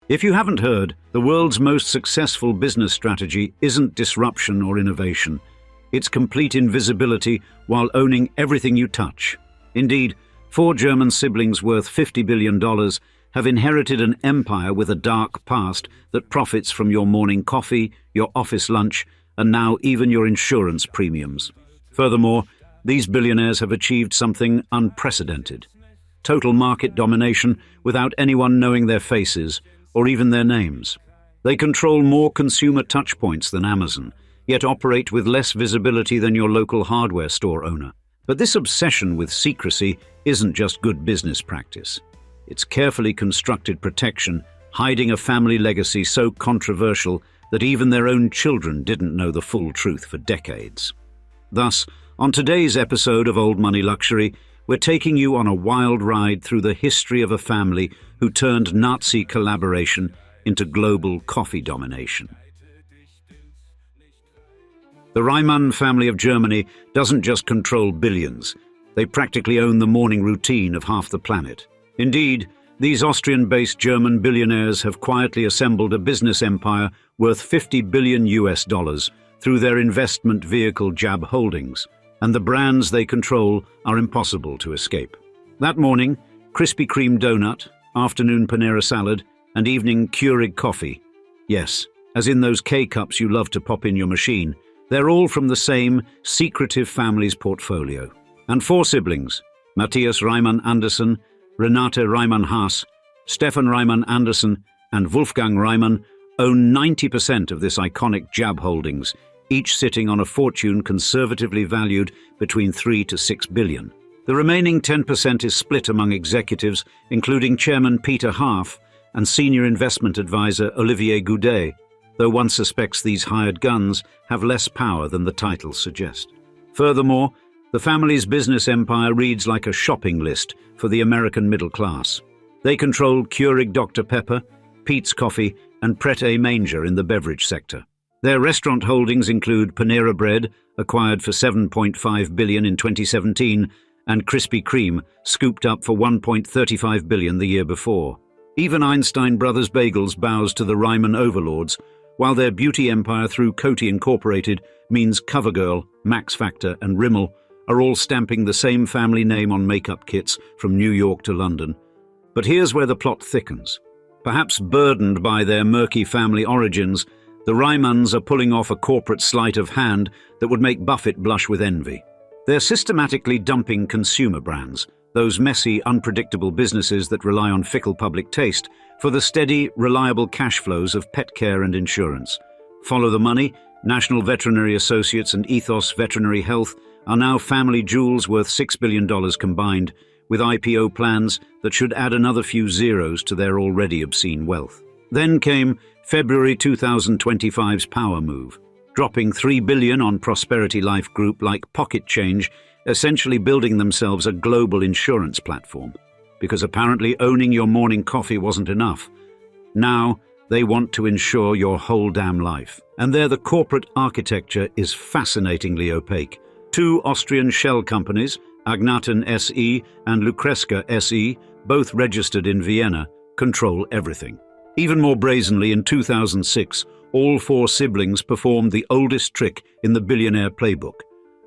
If you haven't heard, the world's most successful business strategy isn't disruption or innovation. It's complete invisibility while owning everything you touch. Indeed, 4 German siblings worth $50 billion have inherited an empire with a dark past that profits from your morning coffee, your office lunch, and now even your insurance premiums. Furthermore, these billionaires have achieved something unprecedented: total market domination without anyone knowing their faces or even their names. They control more consumer touchpoints than Amazon, yet operate with less visibility than your local hardware store owner. But this obsession with secrecy isn't just good business practice. It's carefully constructed protection, hiding a family legacy so controversial that even their own children didn't know the full truth for decades. Thus, on today's episode of Old Money Luxury, we're taking you on a wild ride through the history of a family who turned Nazi collaboration into global coffee domination. The Reimann family of Germany doesn't just control billions, they practically own the morning routine of half the planet. Indeed, these Austrian-based German billionaires have quietly assembled a business empire worth $50 billion through their investment vehicle JAB Holdings, and the brands they control are impossible to escape. That morning, Krispy Kreme donut, afternoon Panera salad, and evening Keurig coffee. Yes, as in those K-cups you love to pop in your machine, they're all from the same secretive family's portfolio. And 4 siblings, Matthias Reimann Andersen, Renate Reimann Haas, Stefan Reimann Andersen, and Wolfgang Reimann, own 90% of this iconic JAB Holdings, each sitting on a fortune conservatively valued between 3 to 6 billion. The remaining 10% is split among executives, including Chairman Peter Haaf and Senior Investment Advisor Olivier Goudet, though one suspects these hired guns have less power than the titles suggest. Furthermore, the family's business empire reads like a shopping list for the American middle class. They control Keurig Dr. Pepper, Peet's Coffee, and Pret-A-Manger in the beverage sector. Their restaurant holdings include Panera Bread, acquired for $7.5 billion in 2017, and Krispy Kreme, scooped up for $1.35 billion the year before. Even Einstein Brothers Bagels bows to the Reimann overlords, while their beauty empire through Coty Incorporated means CoverGirl, Max Factor, and Rimmel are all stamping the same family name on makeup kits from New York to London. But here's where the plot thickens. Perhaps burdened by their murky family origins, the Reimanns are pulling off a corporate sleight of hand that would make Buffett blush with envy. They're systematically dumping consumer brands, those messy, unpredictable businesses that rely on fickle public taste, for the steady, reliable cash flows of pet care and insurance. Follow the Money, National Veterinary Associates, and Ethos Veterinary Health are now family jewels worth $6 billion combined, with IPO plans that should add another few zeros to their already obscene wealth. Then came February 2025's power move, dropping $3 billion on Prosperity Life Group like pocket change, essentially building themselves a global insurance platform. Because apparently owning your morning coffee wasn't enough. Now they want to insure your whole damn life. And there the corporate architecture is fascinatingly opaque. 2 Austrian shell companies, Agnaten SE and Lucresca SE, both registered in Vienna, control everything. Even more brazenly, in 2006, all 4 siblings performed the oldest trick in the billionaire playbook.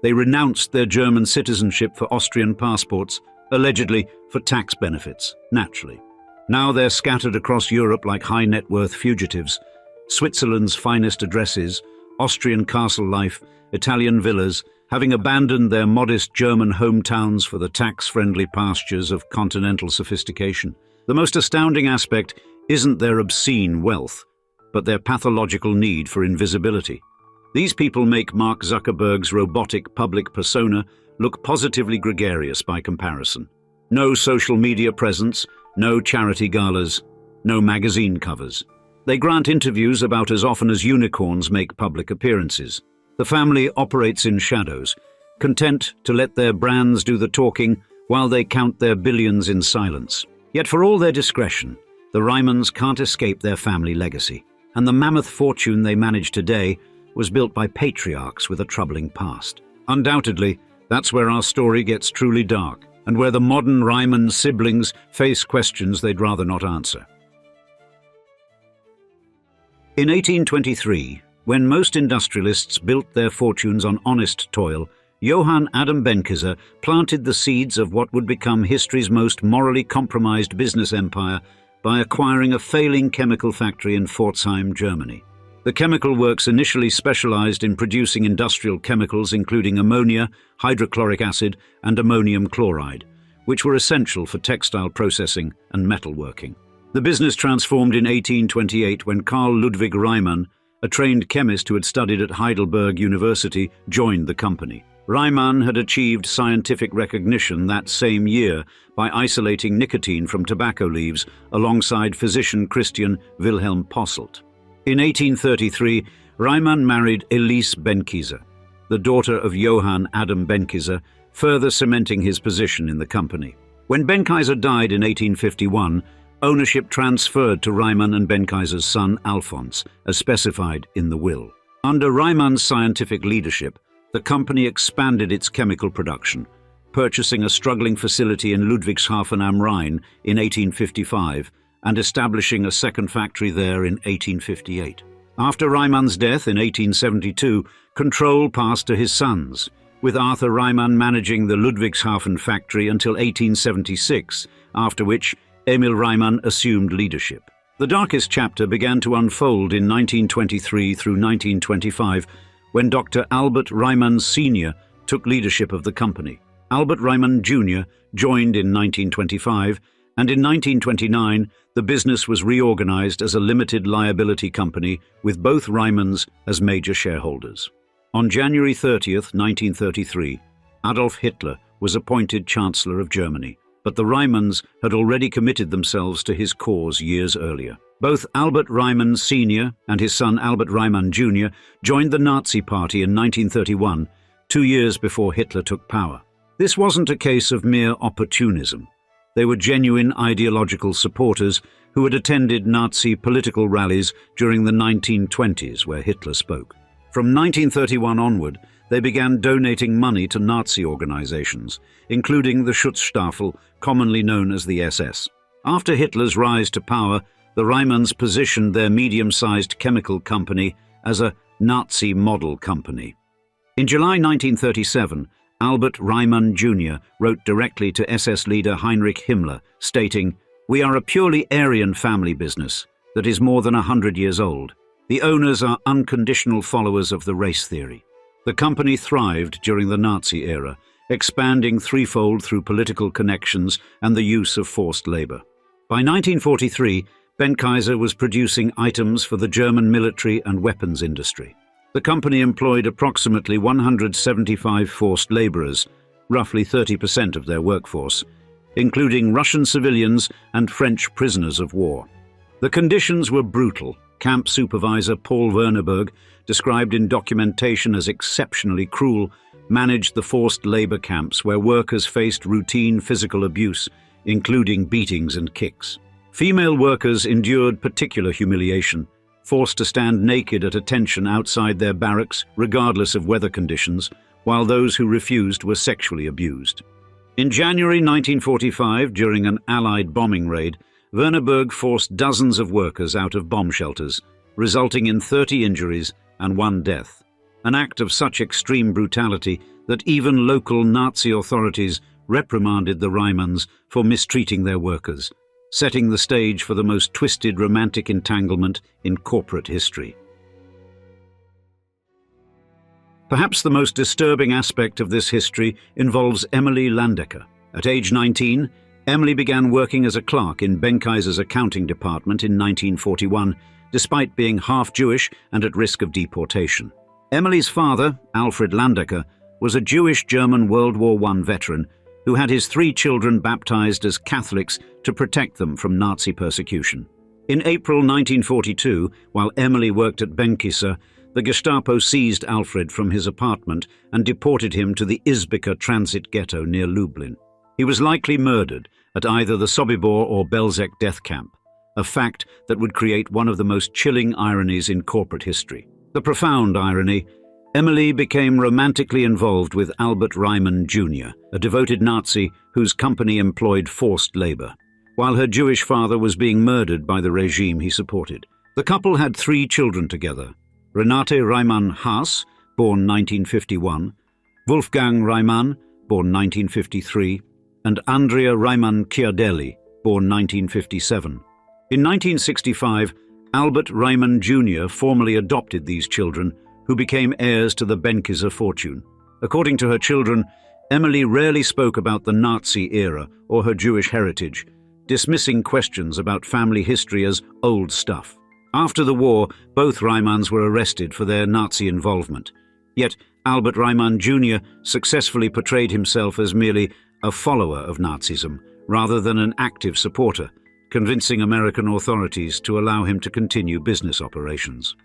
They renounced their German citizenship for Austrian passports, allegedly for tax benefits, naturally. Now they're scattered across Europe like high-net-worth fugitives. Switzerland's finest addresses, Austrian castle life, Italian villas, having abandoned their modest German hometowns for the tax-friendly pastures of continental sophistication. The most astounding aspect isn't their obscene wealth, but their pathological need for invisibility. These people make Mark Zuckerberg's robotic public persona look positively gregarious by comparison. No social media presence, no charity galas, no magazine covers. They grant interviews about as often as unicorns make public appearances. The family operates in shadows, content to let their brands do the talking while they count their billions in silence. Yet for all their discretion, the Reimanns can't escape their family legacy, and the mammoth fortune they manage today was built by patriarchs with a troubling past. Undoubtedly, that's where our story gets truly dark, and where the modern Reimann siblings face questions they'd rather not answer. In 1823, when most industrialists built their fortunes on honest toil, Johann Adam Benckiser planted the seeds of what would become history's most morally compromised business empire by acquiring a failing chemical factory in Pforzheim, Germany. The chemical works initially specialized in producing industrial chemicals including ammonia, hydrochloric acid, and ammonium chloride, which were essential for textile processing and metalworking. The business transformed in 1828 when Carl Ludwig Reimann, a trained chemist who had studied at Heidelberg University, joined the company. Reimann had achieved scientific recognition that same year by isolating nicotine from tobacco leaves alongside physician Christian Wilhelm Posselt. In 1833, Reimann married Elise Benckiser, the daughter of Johann Adam Benckiser, further cementing his position in the company. When Benckiser died in 1851, ownership transferred to Reimann and Benckiser's son Alphonse, as specified in the will. Under Reimann's scientific leadership, the company expanded its chemical production, purchasing a struggling facility in Ludwigshafen am Rhein in 1855 and establishing a second factory there in 1858. After Reimann's death in 1872, control passed to his sons, with Arthur Reimann managing the Ludwigshafen factory until 1876, after which Emil Reimann assumed leadership. The darkest chapter began to unfold in 1923 through 1925, when Dr. Albert Reimann Sr. took leadership of the company. Albert Reimann Jr. joined in 1925, and in 1929 the business was reorganized as a limited liability company with both Reimanns as major shareholders. On January 30th, 1933, Adolf Hitler was appointed Chancellor of Germany, but the Reimanns had already committed themselves to his cause years earlier. Both Albert Reimann Sr. and his son Albert Reimann Jr. joined the Nazi Party in 1931, 2 years before Hitler took power. This wasn't a case of mere opportunism. They were genuine ideological supporters who had attended Nazi political rallies during the 1920s where Hitler spoke. From 1931 onward, they began donating money to Nazi organizations, including the Schutzstaffel, commonly known as the SS. After Hitler's rise to power, the Reimanns positioned their medium-sized chemical company as a Nazi model company. In July 1937, Albert Reimann Jr. wrote directly to SS leader Heinrich Himmler, stating, "We are a purely Aryan family business that is more than 100 years old. The owners are unconditional followers of the race theory." The company thrived during the Nazi era, expanding threefold through political connections and the use of forced labor. By 1943, Benckiser was producing items for the German military and weapons industry. The company employed approximately 175 forced laborers, roughly 30% of their workforce, including Russian civilians and French prisoners of war. The conditions were brutal. Camp supervisor Paul Wernerberg, described in documentation as exceptionally cruel, managed the forced labor camps where workers faced routine physical abuse, including beatings and kicks. Female workers endured particular humiliation, forced to stand naked at attention outside their barracks, regardless of weather conditions, while those who refused were sexually abused. In January 1945, during an Allied bombing raid, Wernerberg forced dozens of workers out of bomb shelters, resulting in 30 injuries and 1 death, an act of such extreme brutality that even local Nazi authorities reprimanded the Reimanns for mistreating their workers, setting the stage for the most twisted romantic entanglement in corporate history. Perhaps the most disturbing aspect of this history involves Emily Landecker. At age 19, Emily began working as a clerk in Benckiser's accounting department in 1941, despite being half Jewish and at risk of deportation. Emily's father, Alfred Landecker, was a Jewish-German World War I veteran who had his 3 children baptized as Catholics to protect them from Nazi persecution. In April 1942, while Emily worked at Benckiser, the Gestapo seized Alfred from his apartment and deported him to the Izbica transit ghetto near Lublin. He was likely murdered at either the Sobibor or Belzec death camp, a fact that would create one of the most chilling ironies in corporate history. The profound irony: Emily became romantically involved with Albert Reimann Jr., a devoted Nazi whose company employed forced labor, while her Jewish father was being murdered by the regime he supported. The couple had 3 children together: Renate Reimann Haas, born 1951, Wolfgang Reimann, born 1953, and Andrea Reimann Chiardelli, born 1957. In 1965, Albert Reimann Jr. formally adopted these children, who became heirs to the Benckiser fortune. According to her children, Emily rarely spoke about the Nazi era or her Jewish heritage, dismissing questions about family history as old stuff. After the war, both Reimanns were arrested for their Nazi involvement. Yet Albert Reimann Jr. successfully portrayed himself as merely a follower of Nazism rather than an active supporter, convincing American authorities to allow him to continue business operations.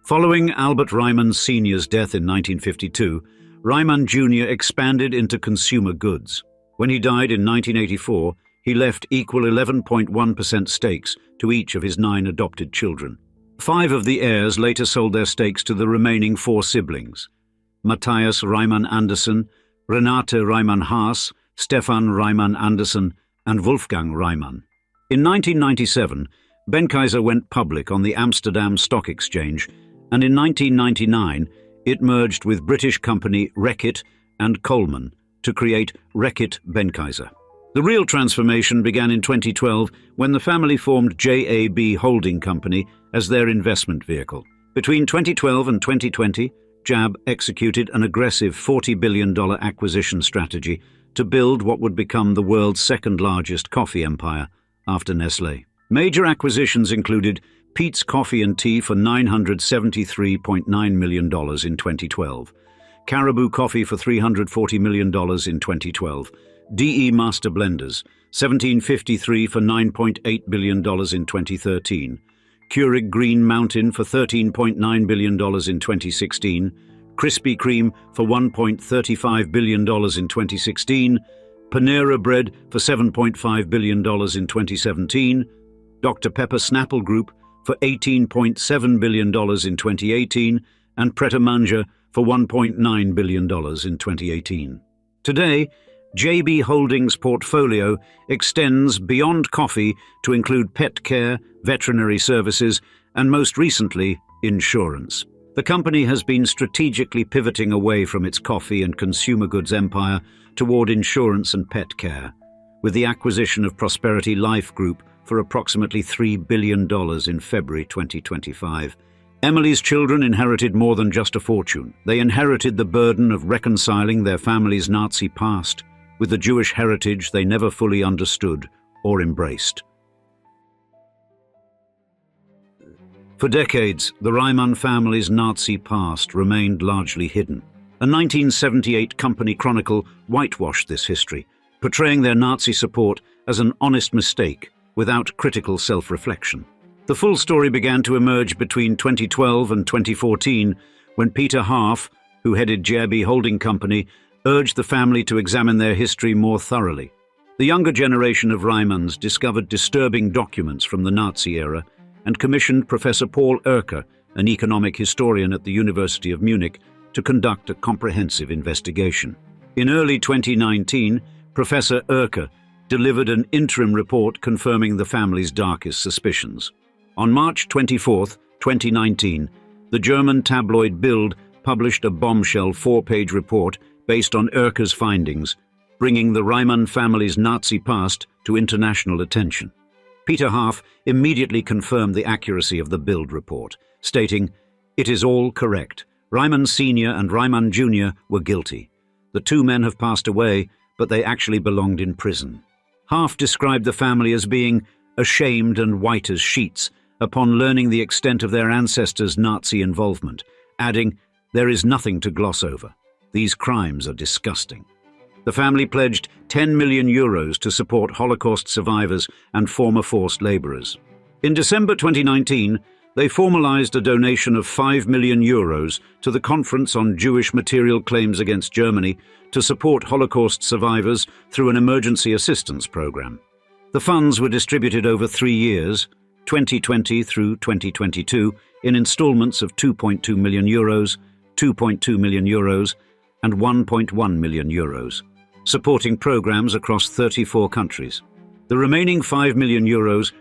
Following Albert Reimann Sr.'s death in 1952, Reimann Jr. expanded into consumer goods. When he died in 1984, he left equal 11.1% stakes to each of his 9 adopted children. 5 of the heirs later sold their stakes to the remaining 4 siblings: Matthias Reimann Andersen, Renate Reimann Haas, Stefan Reimann Andersen, and Wolfgang Reimann. In 1997, Benckiser went public on the Amsterdam Stock Exchange, and in 1999, it merged with British company Reckitt and Coleman to create Reckitt Benckiser. The real transformation began in 2012 when the family formed JAB Holding Company as their investment vehicle. Between 2012 and 2020, JAB executed an aggressive $40 billion acquisition strategy to build what would become the world's second-largest coffee empire after Nestlé. Major acquisitions included Peet's Coffee and Tea for $973.9 million in 2012, Caribou Coffee for $340 million in 2012, DE Master Blenders, 1753 for $9.8 billion in 2013, Keurig Green Mountain for $13.9 billion in 2016, Krispy Kreme for $1.35 billion in 2016, Panera Bread for $7.5 billion in 2017, Dr. Pepper Snapple Group for $18.7 billion in 2018, and Pret a Manger for $1.9 billion in 2018. Today, JB Holdings' portfolio extends beyond coffee to include pet care, veterinary services, and most recently, insurance. The company has been strategically pivoting away from its coffee and consumer goods empire toward insurance and pet care, with the acquisition of Prosperity Life Group for approximately $3 billion in February 2025. Emily's children inherited more than just a fortune. They inherited the burden of reconciling their family's Nazi past with the Jewish heritage they never fully understood or embraced. For decades, the Reimann family's Nazi past remained largely hidden. A 1978 company chronicle whitewashed this history, portraying their Nazi support as an honest mistake without critical self-reflection. The full story began to emerge between 2012 and 2014 when Peter Haaf, who headed JAB Holding Company, urged the family to examine their history more thoroughly. The younger generation of Reimanns discovered disturbing documents from the Nazi era and commissioned Professor Paul Erker, an economic historian at the University of Munich, to conduct a comprehensive investigation. In early 2019, Professor Erker delivered an interim report confirming the family's darkest suspicions. On March 24, 2019, the German tabloid Bild published a bombshell 4-page report based on Erker's findings, bringing the Reimann family's Nazi past to international attention. Peter Haaf immediately confirmed the accuracy of the Bild report, stating, "It is all correct. Reimann Sr. and Reimann Jr. were guilty. The 2 men have passed away, but they actually belonged in prison." Haaf described the family as being ashamed and white as sheets upon learning the extent of their ancestors' Nazi involvement, adding, "There is nothing to gloss over. These crimes are disgusting." The family pledged €10 million to support Holocaust survivors and former forced laborers. In December 2019, they formalized a donation of €5 million to the Conference on Jewish Material Claims Against Germany to support Holocaust survivors through an emergency assistance program. The funds were distributed over 3 years, 2020 through 2022, in installments of €2.2 million, €2.2 million, and €1.1 million, supporting programs across 34 countries. The remaining €5 million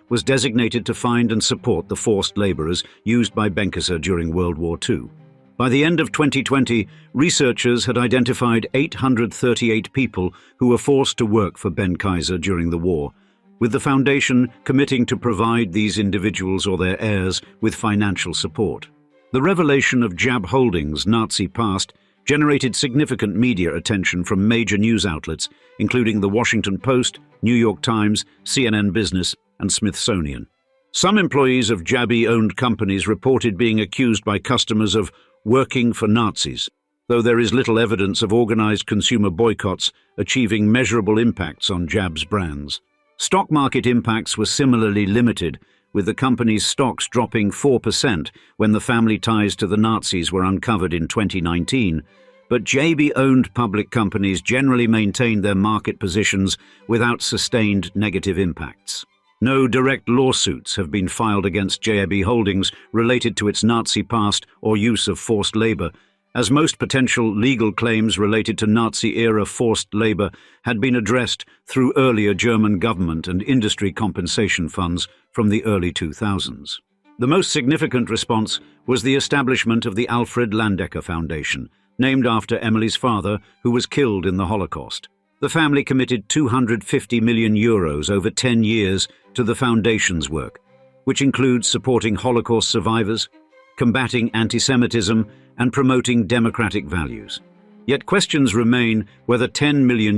was designated to find and support the forced labourers used by Benckiser during World War II. By the end of 2020, researchers had identified 838 people who were forced to work for Benckiser during the war, with the foundation committing to provide these individuals or their heirs with financial support. The revelation of JAB Holdings' Nazi past generated significant media attention from major news outlets, including The Washington Post, New York Times, CNN Business, and Smithsonian. Some employees of JAB-owned companies reported being accused by customers of working for Nazis, though there is little evidence of organized consumer boycotts achieving measurable impacts on JAB's brands. Stock market impacts were similarly limited, with the company's stocks dropping 4% when the family ties to the Nazis were uncovered in 2019, but JAB-owned public companies generally maintained their market positions without sustained negative impacts. No direct lawsuits have been filed against JAB Holdings related to its Nazi past or use of forced labor, as most potential legal claims related to Nazi-era forced labor had been addressed through earlier German government and industry compensation funds from the early 2000s. The most significant response was the establishment of the Alfred Landecker Foundation, named after Emily's father, who was killed in the Holocaust. The family committed €250 million over 10 years to the foundation's work, which includes supporting Holocaust survivors, combating anti-Semitism, and promoting democratic values. Yet questions remain whether €10 million,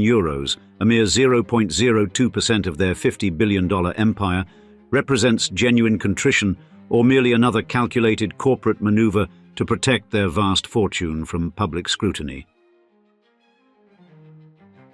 a mere 0.02% of their $50 billion empire, represents genuine contrition or merely another calculated corporate maneuver to protect their vast fortune from public scrutiny.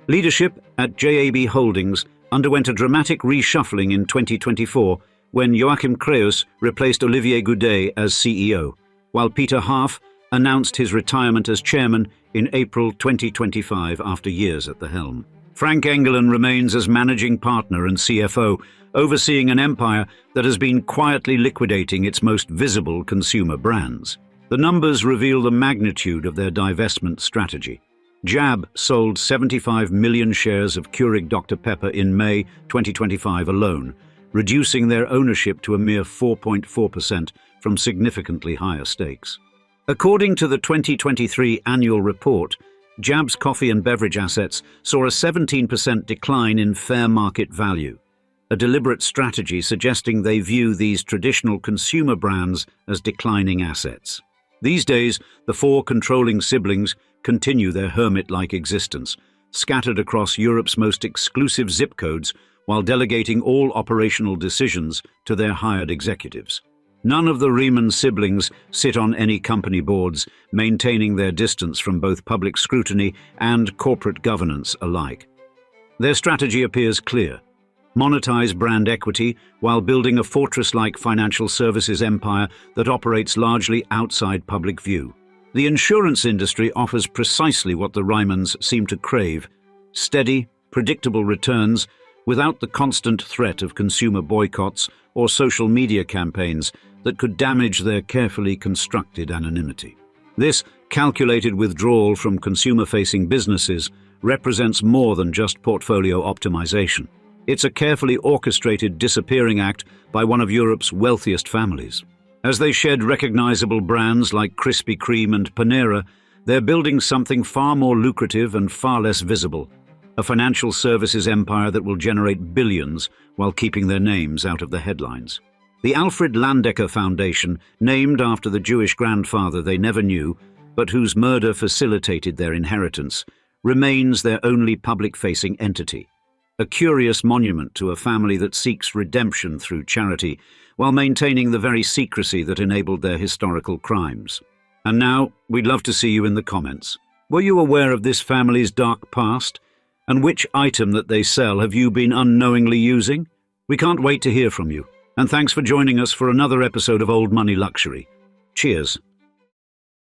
Leadership at JAB Holdings underwent a dramatic reshuffling in 2024 when Joachim Creus replaced Olivier Goudet as CEO, while Peter Haaf announced his retirement as chairman in April 2025 after years at the helm. Frank Engelen remains as managing partner and CFO, overseeing an empire that has been quietly liquidating its most visible consumer brands. The numbers reveal the magnitude of their divestment strategy. JAB sold 75 million shares of Keurig Dr Pepper in May 2025 alone, reducing their ownership to a mere 4.4% from significantly higher stakes. According to the 2023 annual report, JAB's coffee and beverage assets saw a 17% decline in fair market value, a deliberate strategy suggesting they view these traditional consumer brands as declining assets. These days, the four controlling siblings continue their hermit-like existence, scattered across Europe's most exclusive zip codes while delegating all operational decisions to their hired executives. None of the Reimann siblings sit on any company boards, maintaining their distance from both public scrutiny and corporate governance alike. Their strategy appears clear: monetize brand equity while building a fortress-like financial services empire that operates largely outside public view. The insurance industry offers precisely what the Reimanns seem to crave: steady, predictable returns without the constant threat of consumer boycotts or social media campaigns that could damage their carefully constructed anonymity. This calculated withdrawal from consumer-facing businesses represents more than just portfolio optimization. It's a carefully orchestrated disappearing act by one of Europe's wealthiest families. As they shed recognizable brands like Krispy Kreme and Panera, they're building something far more lucrative and far less visible: a financial services empire that will generate billions while keeping their names out of the headlines. The Alfred Landecker Foundation, named after the Jewish grandfather they never knew, but whose murder facilitated their inheritance, remains their only public-facing entity, a curious monument to a family that seeks redemption through charity, while maintaining the very secrecy that enabled their historical crimes. And now, we'd love to see you in the comments. Were you aware of this family's dark past? And which item that they sell have you been unknowingly using? We can't wait to hear from you. And thanks for joining us for another episode of Old Money Luxury. Cheers.